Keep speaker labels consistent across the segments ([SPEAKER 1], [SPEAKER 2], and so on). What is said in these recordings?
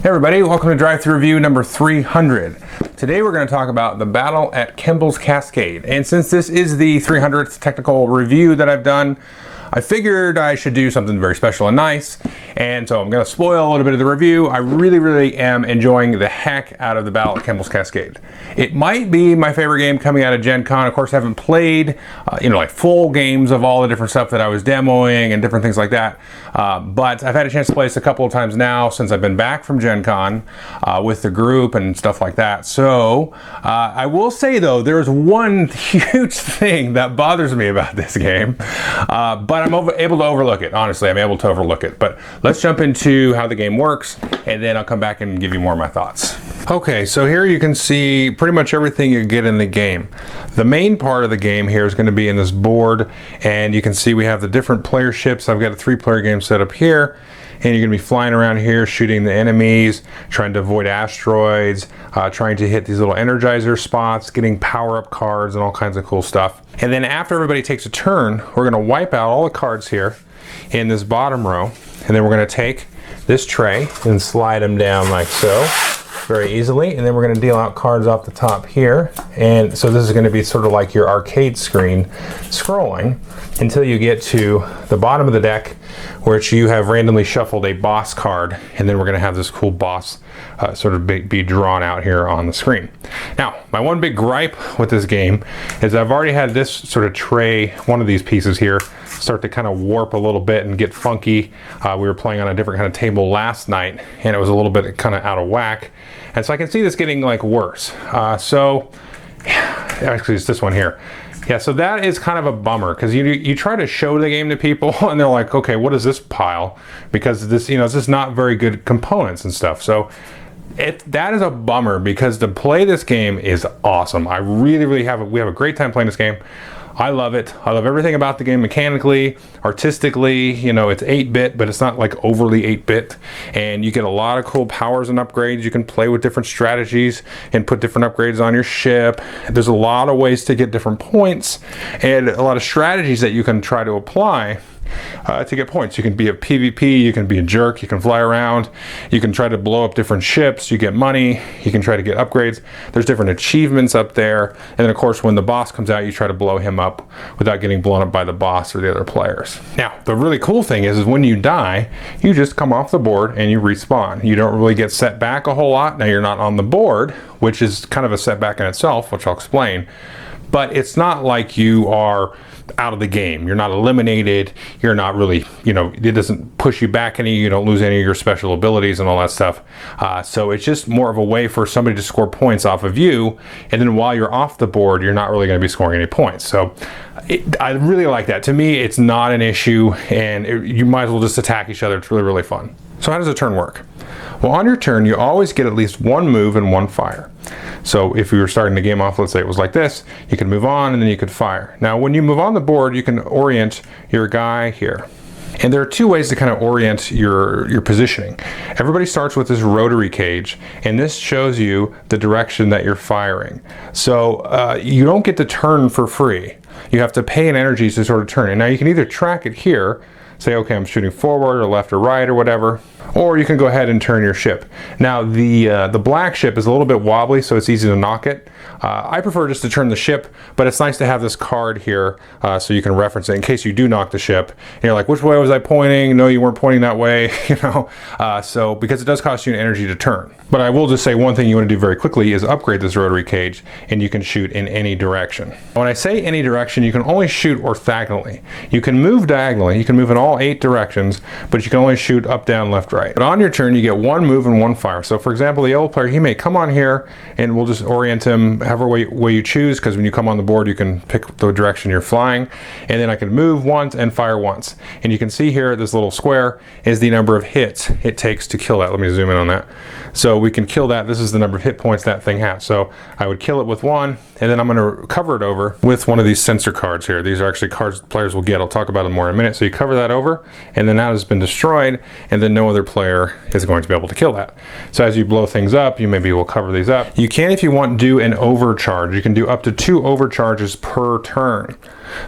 [SPEAKER 1] Hey everybody, welcome to Drive-Thru Review number 300. Today we're going to talk about the battle at Kemble's Cascade. And since this is the 300th technical review that I've done, I figured I should do something very special and nice. And so I'm going to spoil a little bit of the review. I really am enjoying the heck out of the battle at Kemble's Cascade. It might be my favorite game coming out of Gen Con. Of course, I haven't played, like full games of all the different stuff that I was demoing and different things like that. But I've had a chance to play this a couple of times now since I've been back from Gen Con with the group and stuff like that. So I will say though, there's one huge thing that bothers me about this game, but I'm able to overlook it. Honestly, I'm able to overlook it. But let's jump into how the game works, and then I'll come back and give you more of my thoughts. Okay, so here you can see pretty much everything you get in the game. The main part of the game here is going to be in this board, and you can see we have the different player ships. I've got a 3-player game set up here, and you're going to be flying around here shooting the enemies, trying to avoid asteroids, trying to hit these little energizer spots, getting power-up cards and all kinds of cool stuff. And then after everybody takes a turn, we're going to wipe out all the cards here in this bottom row, and then we're going to take this tray and slide them down like so very easily, and then we're going to deal out cards off the top here. And so this is going to be sort of like your arcade screen scrolling until you get to the bottom of the deck, which you have randomly shuffled a boss card, and then we're going to have this cool boss sort of be drawn out here on the screen. Now, my one big gripe with this game is I've already had this sort of tray, one of these pieces here, start to kind of warp a little bit and get funky. We were playing on a different kind of table last night, and it was a little bit kind of out of whack. And so I can see this getting like worse. Actually it's this one here. Yeah, so that is kind of a bummer, because you try to show the game to people and they're like, okay, what is this pile? Because this, this is not very good components and stuff. So that is a bummer, because to play this game is awesome. I we have a great time playing this game. I love it. I love everything about the game mechanically, artistically. It's 8-bit, but it's not like overly 8-bit. And you get a lot of cool powers and upgrades. You can play with different strategies and put different upgrades on your ship. There's a lot of ways to get different points and a lot of strategies that you can try to apply to get points. You can be a PvP, you can be a jerk, you can fly around, you can try to blow up different ships, you get money, you can try to get upgrades. There's different achievements up there, and then of course when the boss comes out, you try to blow him up without getting blown up by the boss or the other players. Now, the really cool thing is when you die, you just come off the board and you respawn. You don't really get set back a whole lot. Now, you're not on the board, which is kind of a setback in itself, which I'll explain, but it's not like you are out of the game. You're not eliminated. You're not really, it doesn't push you back any. You don't lose any of your special abilities and all that stuff. So it's just more of a way for somebody to score points off of you. And then while you're off the board, you're not really going to be scoring any points. So I really like that. To me, it's not an issue, and you might as well just attack each other. It's really fun. So how does a turn work? Well, on your turn, you always get at least one move and one fire. So if you were starting the game off, let's say it was like this, you can move on and then you could fire. Now, when you move on the board, you can orient your guy here. And there are two ways to kind of orient your positioning. Everybody starts with this rotary cage, and this shows you the direction that you're firing. So you don't get to turn for free. You have to pay an energy to sort of turn. And now you can either track it here, say, okay, I'm shooting forward or left or right or whatever, or you can go ahead and turn your ship. Now, the black ship is a little bit wobbly, so it's easy to knock it. I prefer just to turn the ship, but it's nice to have this card here so you can reference it in case you do knock the ship. And you're like, which way was I pointing? No, you weren't pointing that way, So, because it does cost you an energy to turn. But I will just say one thing you want to do very quickly is upgrade this rotary cage, and you can shoot in any direction. When I say any direction, you can only shoot orthogonally. You can move diagonally, you can move in all 8 directions, but you can only shoot up, down, left, right. But on your turn, you get one move and one fire. So for example, the yellow player, he may come on here, and we'll just orient him however way you choose, because when you come on the board, you can pick the direction you're flying. And then I can move once and fire once. And you can see here, this little square is the number of hits it takes to kill that. Let me zoom in on that. So we can kill that. This is the number of hit points that thing has. So I would kill it with one, and then I'm going to cover it over with one of these sensor cards here. These are actually cards players will get. I'll talk about them more in a minute. So you cover that over, and then that has been destroyed, and then no other player is going to be able to kill that. So as you blow things up, you maybe will cover these up. You can, if you want, do an overcharge. You can do up to 2 overcharges per turn.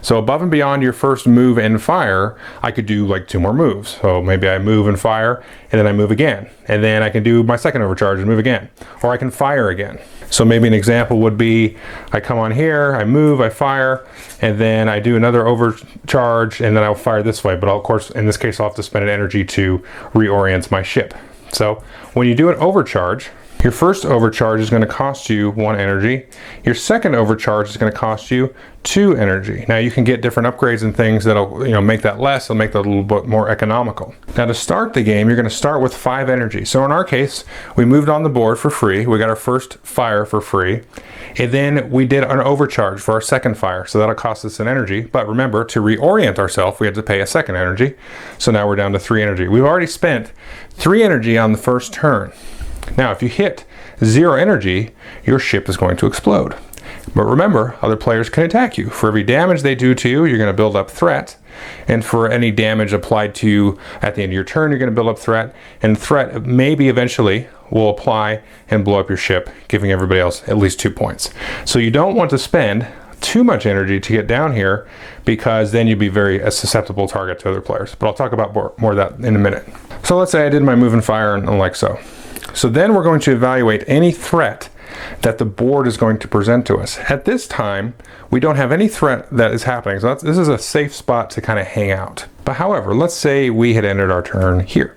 [SPEAKER 1] So above and beyond your first move and fire, I could do like 2 more moves. So maybe I move and fire, and then I move again. And then I can do my second overcharge and move again. Or I can fire again. So maybe an example would be, I come on here, I move, I fire, and then I do another overcharge, and then I'll fire this way. But of course, in this case, I'll have to spend an energy to reorient my ship. So when you do an overcharge, your first overcharge is going to cost you 1 energy. Your second overcharge is going to cost you 2 energy. Now you can get different upgrades and things that'll make that less. It'll make that a little bit more economical. Now to start the game, you're going to start with 5 energy. So in our case, we moved on the board for free. We got our first fire for free. And then we did an overcharge for our second fire. So that'll cost us an energy. But remember, to reorient ourselves, we had to pay a second energy. So now we're down to 3 energy. We've already spent 3 energy on the first turn. Now, if you hit 0 energy, your ship is going to explode. But remember, other players can attack you. For every damage they do to you, you're going to build up threat. And for any damage applied to you at the end of your turn, you're going to build up threat. And threat maybe eventually will apply and blow up your ship, giving everybody else at least 2 points. So you don't want to spend too much energy to get down here, because then you'd be a susceptible target to other players. But I'll talk about more of that in a minute. So let's say I did my move and fire and like so. So then we're going to evaluate any threat that the board is going to present to us. At this time, we don't have any threat that is happening. So this is a safe spot to kind of hang out. But however, let's say we had ended our turn here.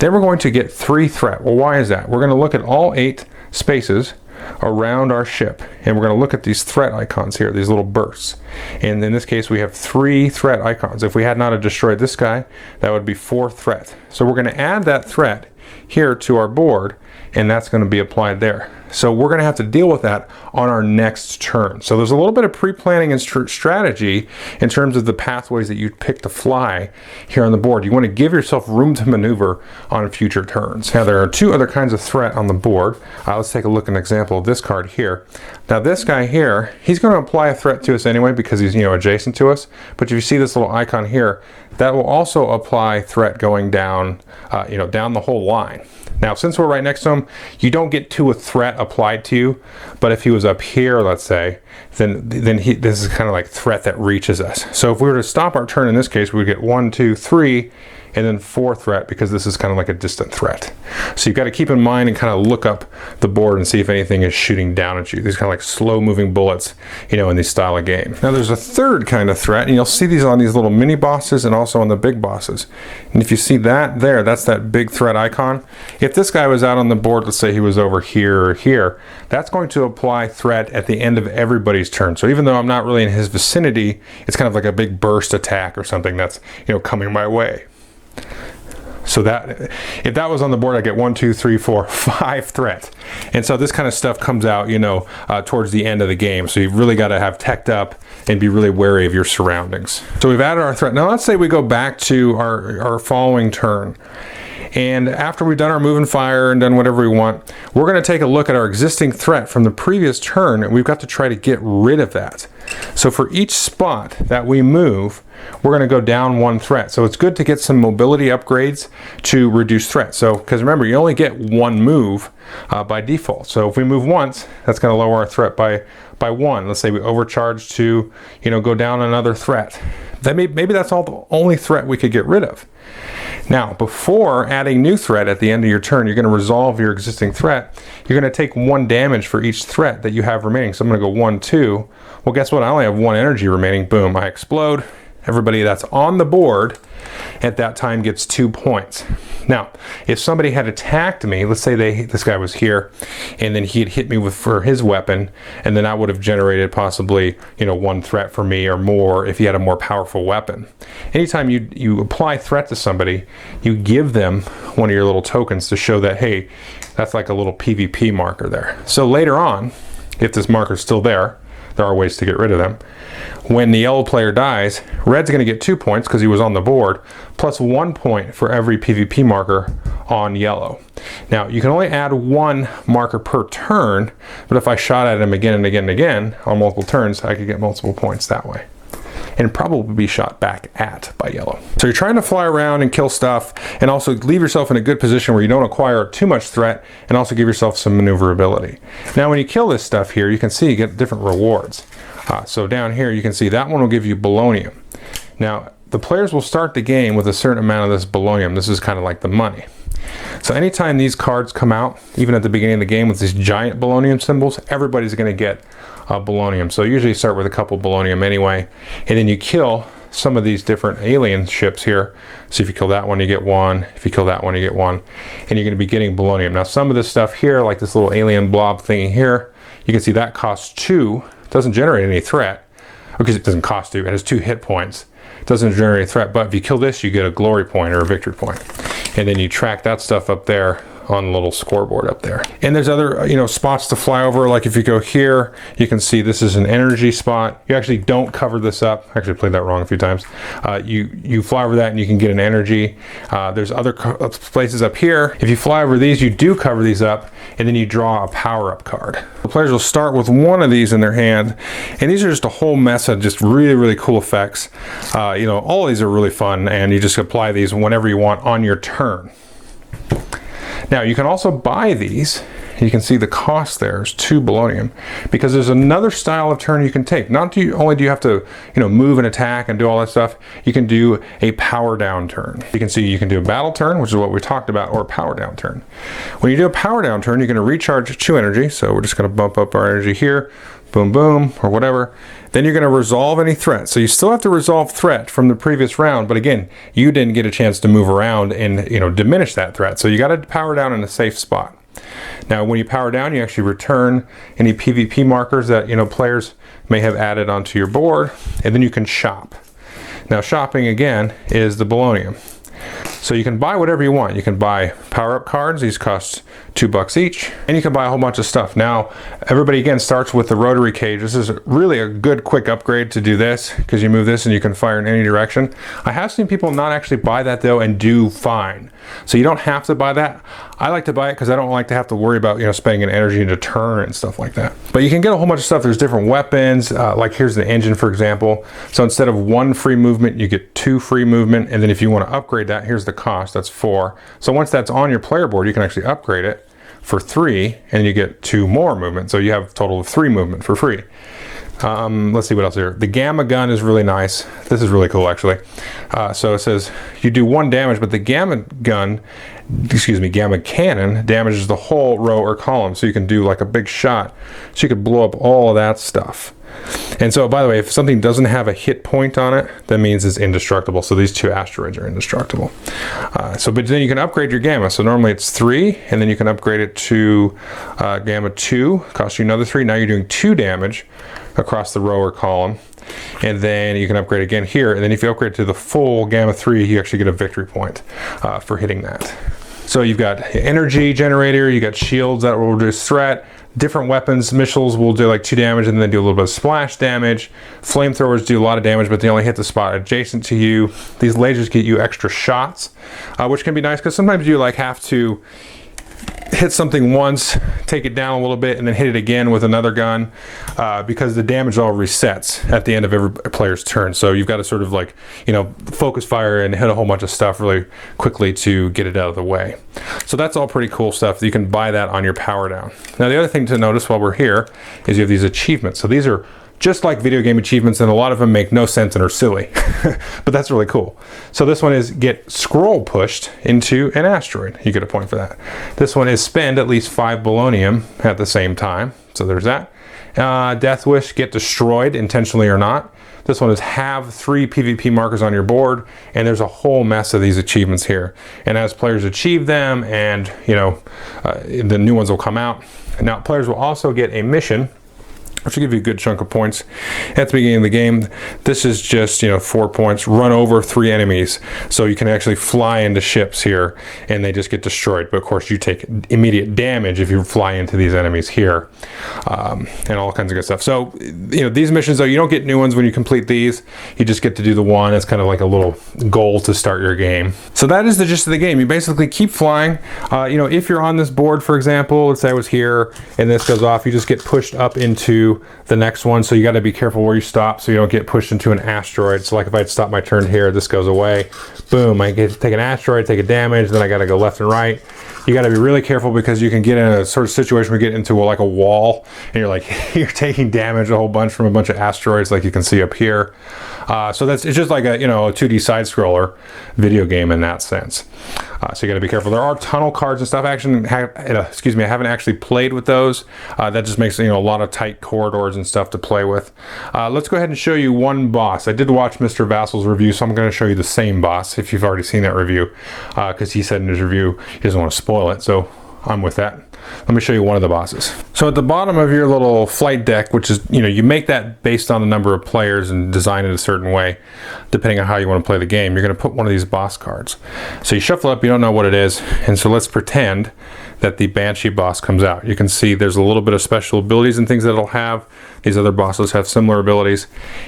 [SPEAKER 1] Then we're going to get 3 threat. Well, why is that? We're going to look at all 8 spaces around our ship, and we're going to look at these threat icons here, these little bursts. And in this case, we have 3 threat icons. If we had not destroyed this guy, that would be 4 threat. So we're going to add that threat here to our board, and that's going to be applied there. So we're going to have to deal with that on our next turn. So there's a little bit of pre-planning and strategy in terms of the pathways that you pick to fly here on the board. You want to give yourself room to maneuver on future turns. Now there are 2 other kinds of threat on the board. Let's take a look at an example of this card here. Now this guy here, he's going to apply a threat to us anyway because he's adjacent to us. But if you see this little icon here, that will also apply threat going down, down the whole line. Now, since we're right next to him, you don't get to a threat applied to you. But if he was up here, let's say, then this is kind of like threat that reaches us. So if we were to stop our turn in this case, we would get 1, 2, 3, and then 4 threat, because this is kind of like a distant threat. So you've got to keep in mind and kind of look up the board and see if anything is shooting down at you. These kind of like slow moving bullets, in this style of game. Now there's a third kind of threat, and you'll see these on these little mini bosses and also on the big bosses. And if you see that there, that's that big threat icon. If this guy was out on the board, let's say he was over here or here, that's going to apply threat at the end of everybody's turn. So even though I'm not really in his vicinity, it's kind of like a big burst attack or something that's coming my way. So that if that was on the board, I get 1, 2, 3, 4, 5 threat. And so this kind of stuff comes out, towards the end of the game. So you've really got to have teched up and be really wary of your surroundings. So we've added our threat. Now let's say we go back to our following turn. And after we've done our move and fire and done whatever we want, we're going to take a look at our existing threat from the previous turn, and we've got to try to get rid of that. So for each spot that we move, we're going to go down 1 threat. So it's good to get some mobility upgrades to reduce threat. So, because remember, you only get 1 move by default. So if we move once, that's going to lower our threat by 1. Let's say we overcharge to, go down another threat. Maybe that's the only threat we could get rid of. Now, before adding new threat at the end of your turn, you're going to resolve your existing threat. You're going to take 1 damage for each threat that you have remaining. So I'm going to go 1, 2. Well, guess what? I only have 1 energy remaining. Boom, I explode. Everybody that's on the board at that time gets 2 points. Now, if somebody had attacked me, let's say this guy was here, and then he had hit me for his weapon, and then I would have generated possibly 1 threat for me or more if he had a more powerful weapon. Anytime you apply threat to somebody, you give them one of your little tokens to show that, hey, that's like a little PvP marker there. So later on, if this marker's still there are ways to get rid of them. When the yellow player dies, red's going to get 2 points because he was on the board, plus 1 point for every PvP marker on yellow. Now, you can only add 1 marker per turn, but if I shot at him again and again and again on multiple turns, I could get multiple points that way. And probably be shot back at by yellow. So you're trying to fly around and kill stuff, and also leave yourself in a good position where you don't acquire too much threat, and also give yourself some maneuverability. Now when you kill this stuff here, you can see you get different rewards. So down here you can see that one will give you bolognium. Now the players will start the game with a certain amount of this bolognium. This is kind of like the money. So anytime these cards come out, even at the beginning of the game with these giant bolognium symbols, everybody's going to get bolognium. So usually you start with a couple bolognium anyway, and then you kill some of these different alien ships here. So if you kill that one, you get one. If you kill that one, you get one. And you're going to be getting bolognium. Now some of this stuff here, like this little alien blob thingy here, you can see that costs 2. Doesn't generate any threat, because it doesn't cost 2. It has 2 hit points. It doesn't generate a threat, but if you kill this, you get a glory point or a victory point. And then you track that stuff up there on the little scoreboard up there. And there's other, spots to fly over. Like if you go here, you can see this is an energy spot. You actually don't cover this up. I actually played that wrong a few times. You fly over that and you can get an energy. There's other places up here. If you fly over these, you do cover these up, and then you draw a power-up card. The players will start with one of these in their hand, and these are just a whole mess of just really, really cool effects. All of these are really fun, and you just apply these whenever you want on your turn. Now you can also buy these. You can see the cost there is 2 bolognium, because there's another style of turn you can take. Not only do you have to move and attack and do all that stuff, you can do a power down turn. You can see you can do a battle turn, which is what we talked about, or a power down turn. When you do a power down turn, you're going to recharge 2 energy. So we're just going to bump up our energy here, boom boom, or whatever. Then you're going to resolve any threat. So you still have to resolve threat from the previous round, but again, you didn't get a chance to move around and diminish that threat. So you got to power down in a safe spot. Now when you power down, you actually return any PvP markers that players may have added onto your board, and then you can shop. Now shopping again is the bolognium. So you can buy whatever you want. You can buy power-up cards. These cost $2 each, and you can buy a whole bunch of stuff. Now everybody again starts with the rotary cage. This is really a good quick upgrade to do this, because you move this and you can fire in any direction. I have seen people not actually buy that though and do fine. So you don't have to buy that. I like to buy it because I don't like to have to worry about spending an energy into turn and stuff like that. But you can get a whole bunch of stuff. There's different weapons, like here's the engine, for example. So instead of 1 free movement, you get 2 free movement, and then if you want to upgrade that, here's the cost. That's 4. So once that's on your player board, you can actually upgrade it for 3, and you get 2 more movement. So you have a total of 3 movement for free. Let's see what else here. The gamma gun is really nice. This is really cool actually. So it says you do 1 damage, but the gamma cannon damages the whole row or column. So you can do like a big shot. So you could blow up all of that stuff. And so, by the way, if something doesn't have a hit point on it, that means it's indestructible. So these 2 asteroids are indestructible. But then you can upgrade your gamma. So normally it's 3, and then you can upgrade it to gamma 2. Costs you another 3. Now you're doing 2 damage across the row or column. And then you can upgrade again here. And then if you upgrade to the full gamma 3, you actually get a victory point for hitting that. So you've got energy generator, you got shields that will reduce threat. Different weapons, missiles will do like 2 damage and then do a little bit of splash damage. Flamethrowers do a lot of damage, but they only hit the spot adjacent to you. These lasers get you extra shots, which can be nice because sometimes you have to hit something once, take it down a little bit, and then hit it again with another gun, because the damage all resets at the end of every player's turn. So you've got to sort of focus fire and hit a whole bunch of stuff really quickly to get it out of the way. So that's all pretty cool stuff. You can buy that on your power down. Now the other thing to notice while we're here is you have these achievements. So these are just like video game achievements, and a lot of them make no sense and are silly, but that's really cool. So this one is get scroll pushed into an asteroid. You get a point for that. This one is spend at least 5 bolognium at the same time. So there's that. Death wish, get destroyed intentionally or not. This one is have 3 PvP markers on your board, and there's a whole mess of these achievements here. And as players achieve them, and the new ones will come out. Now players will also get a mission, which will give you a good chunk of points at the beginning of the game. This is just 4 points. Run over 3 enemies, so you can actually fly into ships here and they just get destroyed. But of course you take immediate damage if you fly into these enemies here, and all kinds of good stuff. So these missions though, you don't get new ones when you complete these. You just get to do the one. It's kind of like a little goal to start your game. So that is the gist of the game. You basically keep flying. If you're on this board, for example, let's say I was here and this goes off, you just get pushed up into the next one. So you got to be careful where you stop so you don't get pushed into an asteroid. So like if I'd stop my turn here, this goes away, boom, I get to take an asteroid, take a damage, then I got to go left and right. you got to be really careful because you can get in a sort of situation where you get into like a wall and you're like, you're taking damage a whole bunch from a bunch of asteroids like you can see up here. So it's just like a, you know, a 2D side scroller video game in that sense. So you got to be careful. There are tunnel cards and stuff. I haven't actually played with those. That just makes, you know, a lot of tight corridors and stuff to play with. Let's go ahead and show you one boss. I did watch Mr. Vassal's review, so I'm going to show you the same boss if you've already seen that review, because he said in his review he doesn't want to spoil it, so I'm with that. Let me show you one of the bosses. So at the bottom of your little flight deck, which is, you know, you make that based on the number of players and design it a certain way, depending on how you want to play the game, you're going to put one of these boss cards. So you shuffle up, you don't know what it is, and so let's pretend that the Banshee boss comes out. You can see there's a little bit of special abilities and things that it'll have. These other bosses have similar abilities.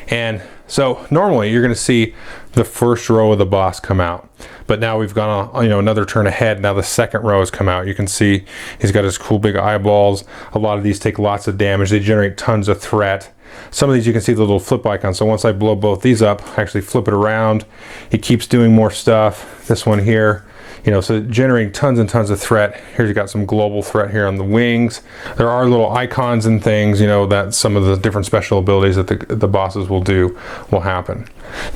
[SPEAKER 1] And so normally you're going to see the first row of the boss come out. But now we've gone on, you know, another turn ahead. Now the second row has come out. You can see he's got his cool big eyeballs. A lot of these take lots of damage. They generate tons of threat. Some of these you can see the little flip icon. So once I blow both these up, I actually flip it around. He keeps doing more stuff. This one here, you know, so generating tons and tons of threat. Here's got some global threat here on the wings. There are little icons and things, you know, that some of the different special abilities that the bosses will do will happen.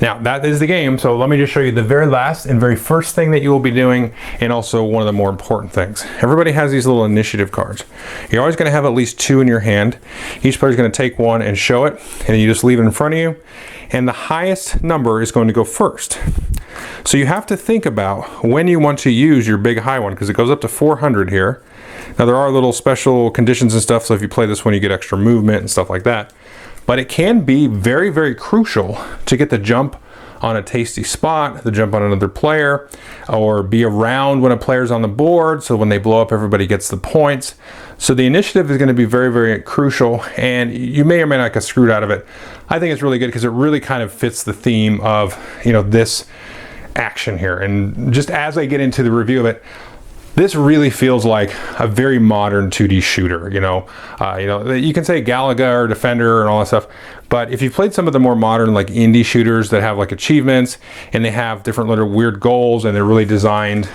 [SPEAKER 1] Now that is the game, so let me just show you the very last and very first thing that you will be doing, and also one of the more important things. Everybody has these little initiative cards. You're always going to have at least 2 in your hand. Each player is going to take one and show it, and then you just leave it in front of you, and the highest number is going to go first. So you have to think about when you want to use your big high one, because it goes up to 400 here. Now there are little special conditions and stuff, so if you play this one you get extra movement and stuff like that. But it can be very, very crucial to get the jump on a tasty spot, the jump on another player, or be around when a player's on the board, so when they blow up everybody gets the points. So the initiative is going to be very, very crucial, and you may or may not get screwed out of it. I think it's really good because it really kind of fits the theme of, you know, this action here. And just as I get into the review of it, this really feels like a very modern 2D shooter, you know. You can say Galaga or Defender and all that stuff, but if you've played some of the more modern like indie shooters that have like achievements and they have different little weird goals and they're really designed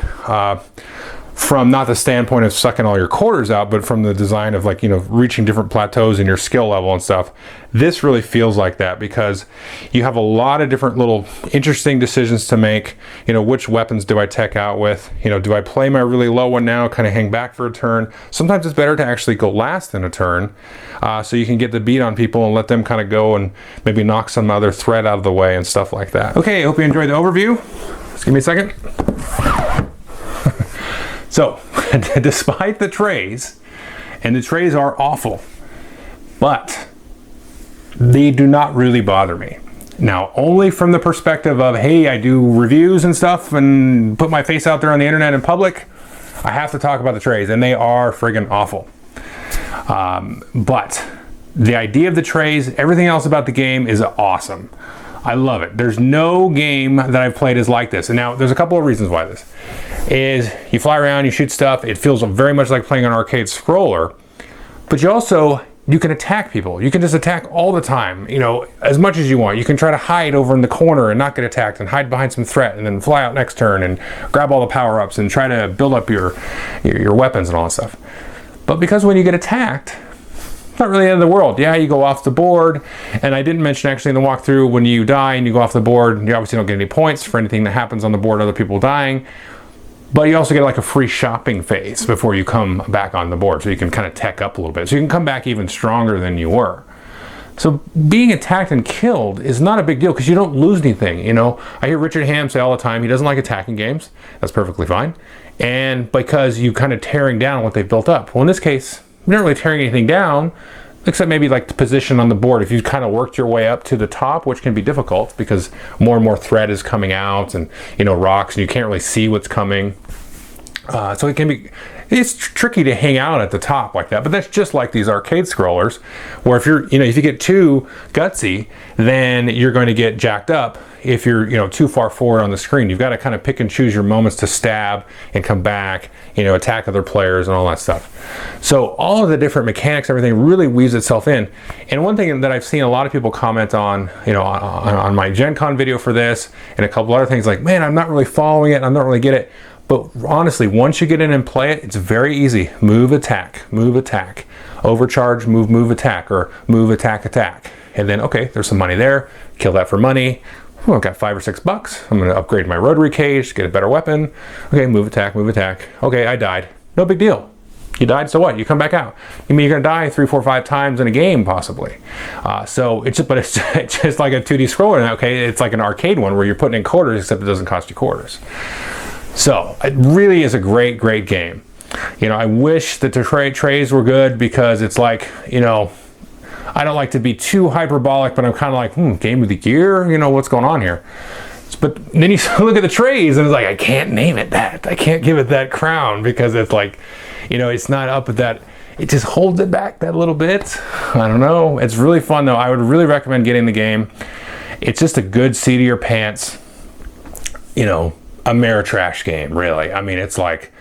[SPEAKER 1] from not the standpoint of sucking all your quarters out, but from the design of like, you know, reaching different plateaus in your skill level and stuff. This really feels like that because you have a lot of different little interesting decisions to make. You know, which weapons do I tech out with? You know, do I play my really low one now, kind of hang back for a turn? Sometimes it's better to actually go last in a turn so you can get the beat on people and let them kind of go and maybe knock some other threat out of the way and stuff like that. Okay, I hope you enjoyed the overview. Just give me a second. So, despite the trays, and the trays are awful, but they do not really bother me. Now, only from the perspective of, hey, I do reviews and stuff and put my face out there on the internet in public, I have to talk about the trays, and they are friggin' awful. But the idea of the trays, everything else about the game is awesome. I love it. There's no game that I've played is like this. And now, there's a couple of reasons why this is. You fly around, you shoot stuff, it feels very much like playing an arcade scroller, but you can attack people. You can just attack all the time, you know, as much as you want. You can try to hide over in the corner and not get attacked and hide behind some threat and then fly out next turn and grab all the power-ups and try to build up your weapons and all that stuff. But because when you get attacked, it's not really the end of the world. Yeah, you go off the board, and I didn't mention actually in the walkthrough, when you die and you go off the board, you obviously don't get any points for anything that happens on the board, other people dying. But you also get like a free shopping phase before you come back on the board, so you can kind of tech up a little bit. So you can come back even stronger than you were. So being attacked and killed is not a big deal because you don't lose anything. You know, I hear Richard Ham say all the time he doesn't like attacking games. That's perfectly fine. And because you kind of tearing down what they've built up. Well, in this case, you're not really tearing anything down, except maybe like the position on the board. If you've kind of worked your way up to the top, which can be difficult because more and more threat is coming out and, you know, rocks, and you can't really see what's coming. So it's tricky to hang out at the top like that, but that's just like these arcade scrollers where if you get too gutsy, then you're going to get jacked up if you're, you know, too far forward on the screen. You've got to kind of pick and choose your moments to stab and come back, you know, attack other players and all that stuff. So all of the different mechanics, everything really weaves itself in. And one thing that I've seen a lot of people comment on, you know, on my Gen Con video for this and a couple other things like, man, I'm not really following it, I'm not really get it. But honestly, once you get in and play it, it's very easy. Move, attack, overcharge, move, attack, or move, attack. And then, okay, there's some money there. Kill that for money. Oh, I've got $5 or $6. I'm going to upgrade my rotary cage, get a better weapon. Okay, move, attack. Okay, I died. No big deal. You died, so what? You come back out. You mean you're going to die 3, 4, 5 times in a game, possibly. So it's just, but it's just like a 2D scroller. Okay, it's like an arcade one where you're putting in quarters, except it doesn't cost you quarters. So it really is a great, great game. You know, I wish that the trays were good, because it's like, you know, I don't like to be too hyperbolic, but I'm kind of like, game of the year? You know, what's going on here? But then you look at the trays and it's like, I can't name it that. I can't give it that crown, because it's like, you know, it's not up at that. It just holds it back that little bit. I don't know. It's really fun though. I would really recommend getting the game. It's just a good seat of your pants, you know, Ameritrash game, really. I mean, it's like,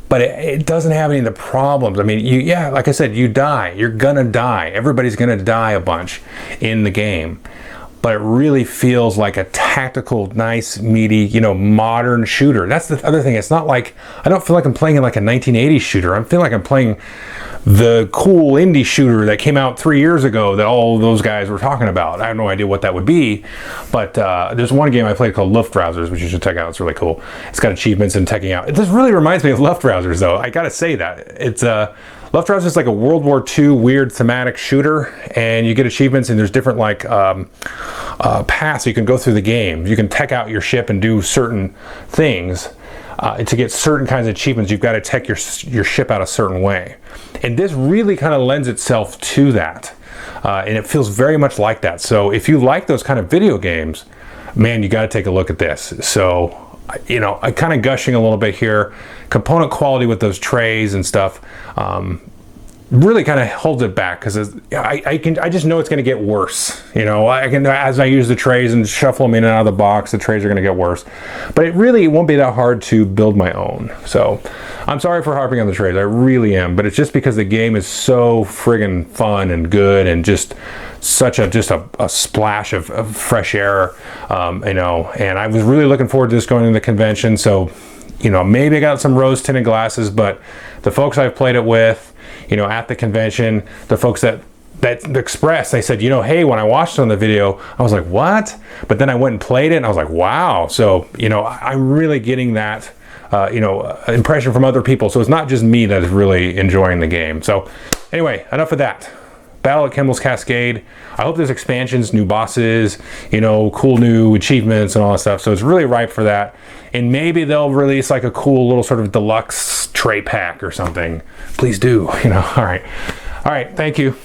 [SPEAKER 1] but it doesn't have any of the problems. I mean, yeah, like I said, you die. You're gonna die. Everybody's gonna die a bunch in the game. But it really feels like a tactical, nice, meaty, you know, modern shooter. That's the other thing. It's not like, I don't feel like I'm playing in like a 1980s shooter. I feel like I'm playing the cool indie shooter that came out 3 years ago that all those guys were talking about. I have no idea what that would be, but there's one game I played called Luftrausers, which you should check out. It's really cool. It's got achievements and teching out. This really reminds me of Luftrausers, though. I gotta say that. It's Luftrausers is like a World War II weird thematic shooter, and you get achievements, and there's different like paths you can go through the game. You can tech out your ship and do certain things. To get certain kinds of achievements, you've got to tech your ship out a certain way. And this really kind of lends itself to that. And it feels very much like that. So if you like those kind of video games, man, you got to take a look at this. So, you know, I'm kind of gushing a little bit here. Component quality with those trays and stuff really kind of holds it back, because I just know it's going to get worse. You know, as I use the trays and shuffle them in and out of the box, the trays are going to get worse. But it won't be that hard to build my own. So I'm sorry for harping on the trays, I really am. But it's just because the game is so friggin' fun and good, and just such a splash of fresh air, you know. And I was really looking forward to this going to the convention. So, you know, maybe I got some rose tinted glasses, but the folks I've played it with, you know, at the convention, the folks that expressed, they said, you know, hey, when I watched it on the video, I was like, what? But then I went and played it, and I was like, wow. So, you know, I'm really getting that, you know, impression from other people. So it's not just me that is really enjoying the game. So anyway, enough of that. Battle at Kemble's Cascade. I hope there's expansions, new bosses, you know, cool new achievements and all that stuff. So it's really ripe for that. And maybe they'll release like a cool little sort of deluxe tray pack or something. Please do, you know. All right. Thank you.